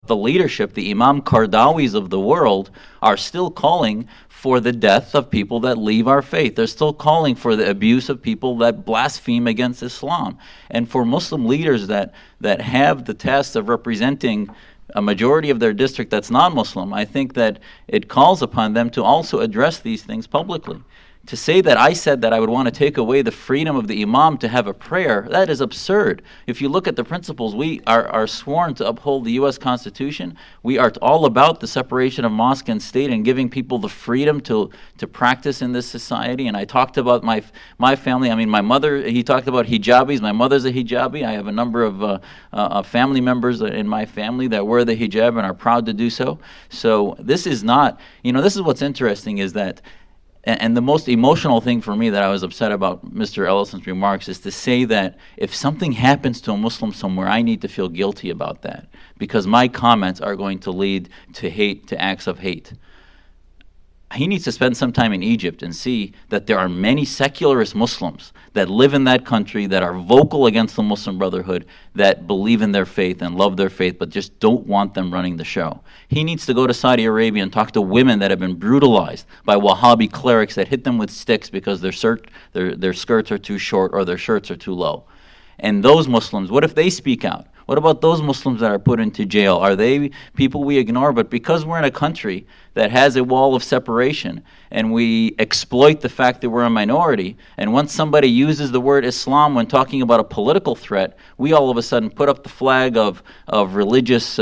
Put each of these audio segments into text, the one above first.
the leadership, the Imam Kardawis of the world, are still calling for the death of people that leave our faith. They're still calling for the abuse of people that blaspheme against Islam. And for Muslim leaders that have the task of representing a majority of their district that's non-Muslim, I think that it calls upon them to also address these things publicly. To say that I said that I would want to take away the freedom of the imam to have a prayer, that is absurd. If you look at the principles, we are sworn to uphold the U.S. Constitution. We are all about the separation of mosque and state and giving people the freedom to practice in this society. And I talked about my family. I mean, my mother, he talked about hijabis. My mother's a hijabi. I have a number of family members in my family that wear the hijab and are proud to do so. So this is not, this is what's interesting is that, and the most emotional thing for me that I was upset about Mr. Ellison's remarks is to say that if something happens to a Muslim somewhere, I need to feel guilty about that because my comments are going to lead to hate, to acts of hate. He needs to spend some time in Egypt and see that there are many secularist Muslims that live in that country that are vocal against the Muslim Brotherhood, that believe in their faith and love their faith, but just don't want them running the show. He needs to go to Saudi Arabia and talk to women that have been brutalized by Wahhabi clerics that hit them with sticks because their skirts are too short or their shirts are too low. And those Muslims, what if they speak out? What about those Muslims that are put into jail? Are they people we ignore? But because we're in a country that has a wall of separation and we exploit the fact that we're a minority, and once somebody uses the word Islam when talking about a political threat, we all of a sudden put up the flag of religious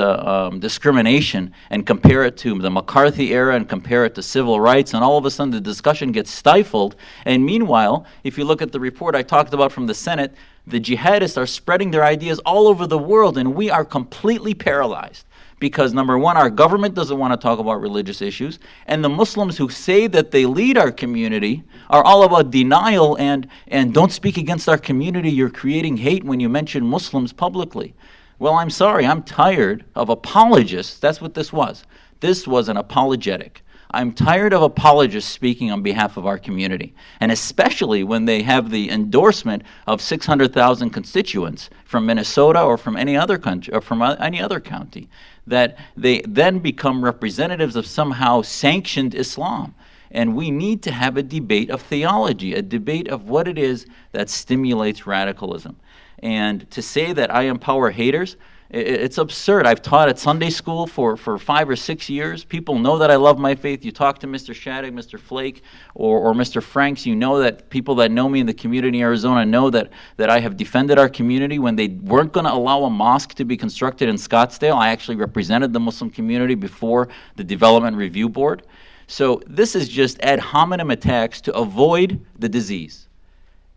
discrimination and compare it to the McCarthy era and compare it to civil rights, and all of a sudden the discussion gets stifled. And meanwhile, if you look at the report I talked about from the Senate, the jihadists are spreading their ideas all over the world, and we are completely paralyzed because, number one, our government doesn't want to talk about religious issues, and the Muslims who say that they lead our community are all about denial and don't speak against our community. You're creating hate when you mention Muslims publicly. Well, I'm sorry. I'm tired of apologists. That's what this was. This was an apologetic. I'm tired of apologists speaking on behalf of our community, and especially when they have the endorsement of 600,000 constituents from Minnesota or from any other country or from any other county, that they then become representatives of somehow sanctioned Islam. And we need to have a debate of theology, a debate of what it is that stimulates radicalism. And to say that I empower haters, it's absurd. I've taught at Sunday school for 5 or 6 years. People know that I love my faith. You talk to Mr. Shattuck, Mr. Flake, or Mr. Franks, you know that people that know me in the community in Arizona know that I have defended our community. When they weren't going to allow a mosque to be constructed in Scottsdale, I actually represented the Muslim community before the Development Review Board. So this is just ad hominem attacks to avoid the disease.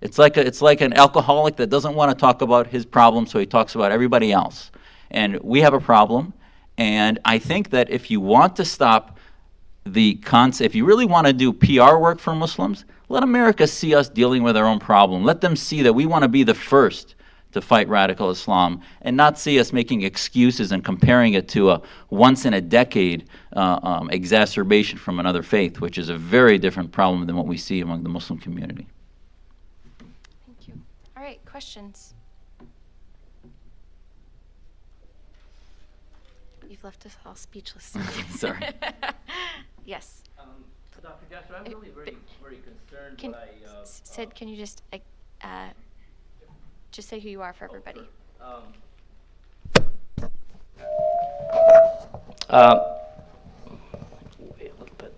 It's like an alcoholic that doesn't want to talk about his problem, so he talks about everybody else. And we have a problem, and I think that if you want to stop the concept, if you really want to do PR work for Muslims, let America see us dealing with our own problem. Let them see that we want to be the first to fight radical Islam and not see us making excuses and comparing it to a once-in-a-decade exacerbation from another faith, which is a very different problem than what we see among the Muslim community. Thank you. All right, questions? You've left us all speechless. Sorry. Yes. Dr. Jasser, I'm really very concerned by... Sid, can you just say who you are for everybody? Wait a little bit.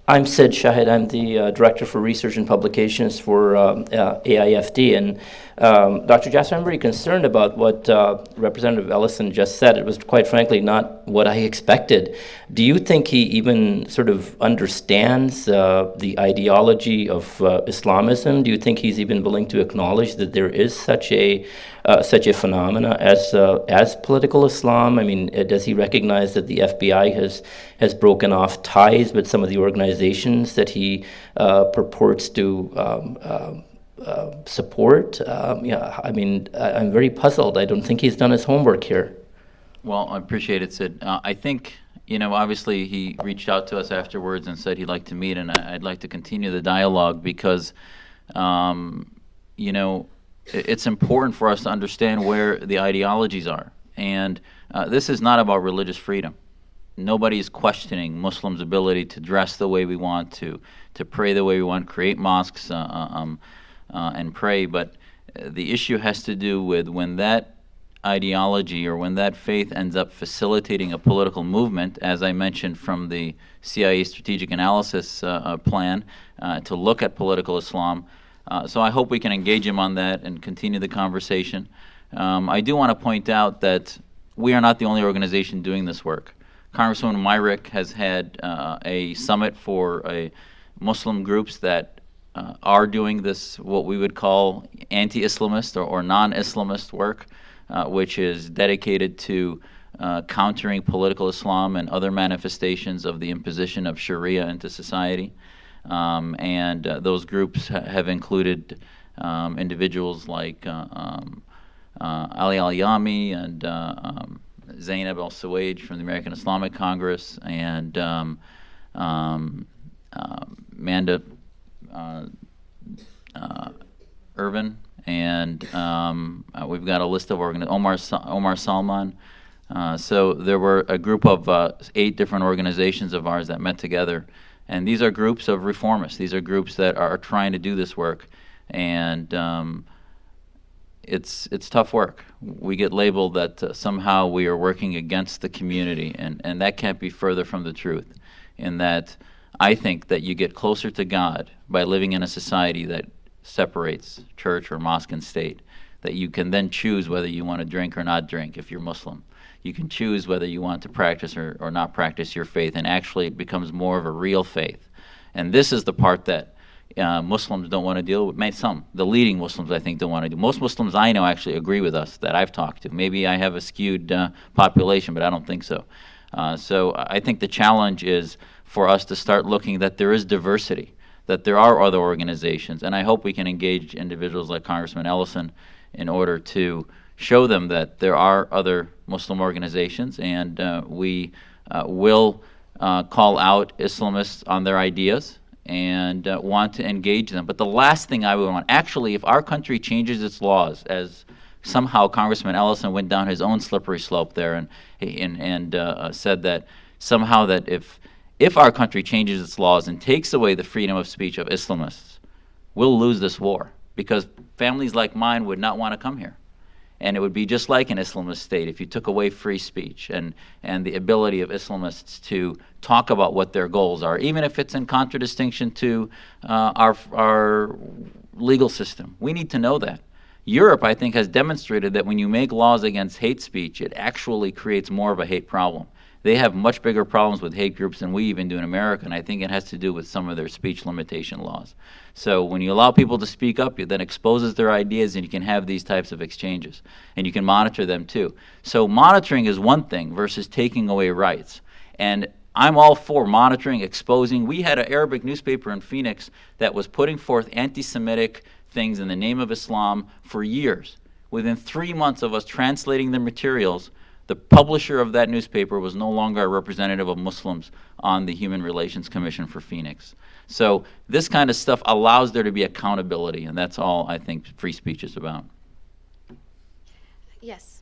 I'm Sid Shahid. I'm the Director for Research and Publications for AIFD. And Dr. Jasser, I'm very concerned about what Representative Ellison just said. It was quite frankly not what I expected. Do you think he even sort of understands the ideology of Islamism? Do you think he's even willing to acknowledge that there is such a phenomena as political Islam? I mean, does he recognize that the FBI has broken off ties with some of the organizations that he purports to support? I mean, I'm very puzzled. I don't think he's done his homework here. Well, I appreciate it, Sid. I think, obviously he reached out to us afterwards and said he'd like to meet, and I'd like to continue the dialogue because, it's important for us to understand where the ideologies are. And this is not about religious freedom. Nobody's questioning Muslims' ability to dress the way we want, to pray the way we want, create mosques and pray. But the issue has to do with when that ideology or when that faith ends up facilitating a political movement, as I mentioned from the CIA strategic analysis plan, to look at political Islam. So I hope we can engage him on that and continue the conversation. I do want to point out that we are not the only organization doing this work. Congresswoman Myrick has had a summit for Muslim groups that are doing this, what we would call anti-Islamist or non-Islamist work, which is dedicated to countering political Islam and other manifestations of the imposition of Sharia into society. And those groups have included individuals like Ali Al-Yami and Zainab al-Suwaid from the American Islamic Congress, and Manda Irvin, and we've got a list of Omar Salman. So there were a group of 8 different organizations of ours that met together, and these are groups of reformists. These are groups that are trying to do this work, and it's tough work. We get labeled that somehow we are working against the community, and that can't be further from the truth, in that I think that you get closer to God by living in a society that separates church or mosque and state, that you can then choose whether you want to drink or not drink if you're Muslim. You can choose whether you want to practice or not practice your faith, and actually it becomes more of a real faith. And this is the part that Muslims don't want to deal with. The leading Muslims, I think, don't want to do. Most Muslims I know actually agree with us that I've talked to. Maybe I have a skewed population, but I don't think so. So I think the challenge is for us to start looking that there is diversity, that there are other organizations, and I hope we can engage individuals like Congressman Ellison in order to show them that there are other Muslim organizations, and we will call out Islamists on their ideas and want to engage them. But the last thing I would want, actually, if our country changes its laws, as somehow Congressman Ellison went down his own slippery slope there and said that somehow that if our country changes its laws and takes away the freedom of speech of Islamists, we'll lose this war, because families like mine would not want to come here. And it would be just like an Islamist state if you took away free speech and the ability of Islamists to talk about what their goals are, even if it's in contradistinction to our legal system. We need to know that. Europe, I think, has demonstrated that when you make laws against hate speech, it actually creates more of a hate problem. They have much bigger problems with hate groups than we even do in America, and I think it has to do with some of their speech limitation laws. So when you allow people to speak up, it then exposes their ideas, and you can have these types of exchanges, and you can monitor them too. So monitoring is one thing versus taking away rights. And I'm all for monitoring, exposing. We had an Arabic newspaper in Phoenix that was putting forth anti-Semitic things in the name of Islam for years. Within 3 months of us translating the materials, the publisher of that newspaper was no longer a representative of Muslims on the Human Relations Commission for Phoenix. So this kind of stuff allows there to be accountability, and that's all I think free speech is about. Yes.